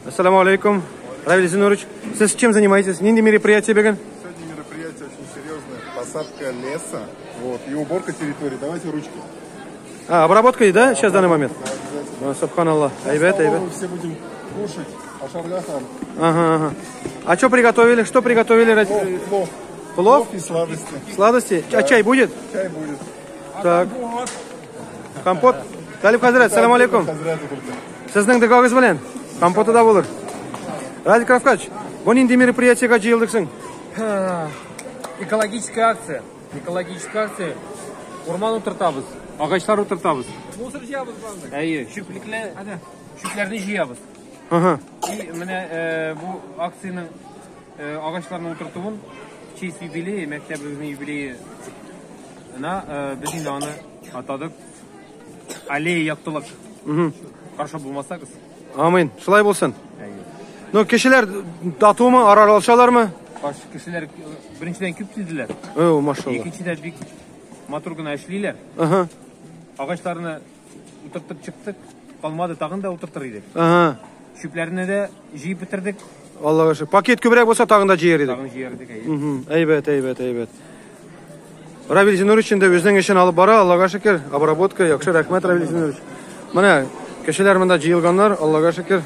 Ассаламу алейкум. Равиль Зинурович, вы чем занимаетесь? Нинди мероприятие беган? Сегодня мероприятие очень серьезное. Посадка леса и уборка территории. Давайте ручки. Обработка, да, сейчас в данный момент? Да, Субханаллах. Айбет. все будем кушать. Ашаргахан. Ага. А что приготовили? Что приготовили? Плов. Плов? И сладости. Сладости? А чай будет? Чай будет. Так. Компот? Талиб Хазрат, салам алейкум. Sizning digogingiz bilan kompoti da bo'lur. Радик Равкач, bu nindi мероприятиега жыйылдыксың? Экологическая акция. Экологическая акция. Урман утыртабыз. Агачлар утыртабыз. Мусор жыябыз барды. Әйе, шүкләрне жыябыз. И менә бу акцияның агачларны утыртуын честь юбилее, мәктәбебезнең юбилее без инде аны атадык. Аллея яктылык. Каршы булмасагыз. Амин. Шулай булсын. Ну, кешеләр датумы аралашалармы? Кешеләр беренчедән күп килделәр. О, машалла. Икенчедән бик матур гына эшлиләр. Агачларны утыртып чыктык, калмады, тагын да утыртыр идек. Шүпләрне дә җыеп битердек. Аллага шөкер. Пакет күбрәк булса тагын да җыер идек. Тагын җыер идек. Әйбәт. Равиль Зинурович инде үзенең эшен алып бара, Аллага шөкер. Обработка яхшы, рәхмәт Равиль Зинурович. Менә кешеләр монда җыелганнар, Аллага шөкер.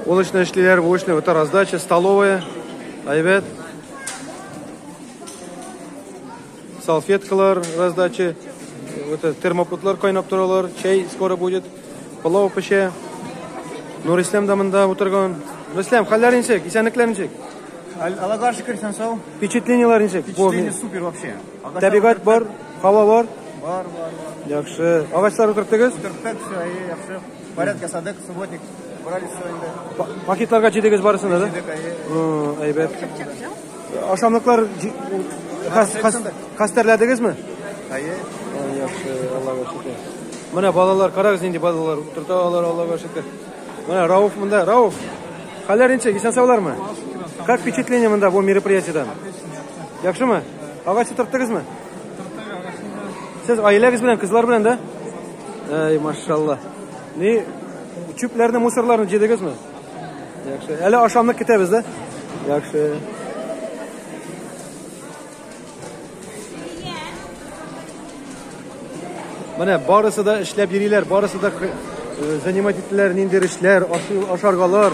Уличные эшлиләр, уличные, это раздача, столовая, айбет. Салфеткалар, раздача, термопутлар кайнап торалар, чай скоро будет, палау пеше. Нурислам да монда утырган. Нурислам, хәлләр ничек? Исәнлекләр ничек? Аллага шөкер, сән сау. Впечатлениялар ничек? Впечатление супер вообще. Табигать бар, һава бар. Бар. Яхшы. Агачлар утырттыгыз? Утырттык, яхшы. Порядка садык, субботник. Брались инде. Пакетларга җидегез барысында да? Әйбәт. Ашамлыклар хәстәрләдегезме? Яхшы, Аллага шөкер. Менә балалар, карагыз инде балалар утырталар, Аллага шөкер. Менә Рауф монда, Рауф. Хәлләр ничек? Исән саулармы? Как впечатление монда бу мероприятиедән? Яхшымы? Агач утырттыгызмы? Сез аиләгез белән, кызлар белән да? Ай, машалла. Ни чүпләрне, мусорларны җыйдыгызмы? Яхшы. Әле ашамлык китәбез да? Яхшы. Менә барысы да эшләп йөриләр, барысы да занимать ителәләр, ниндидер эшләр, ашаргалар.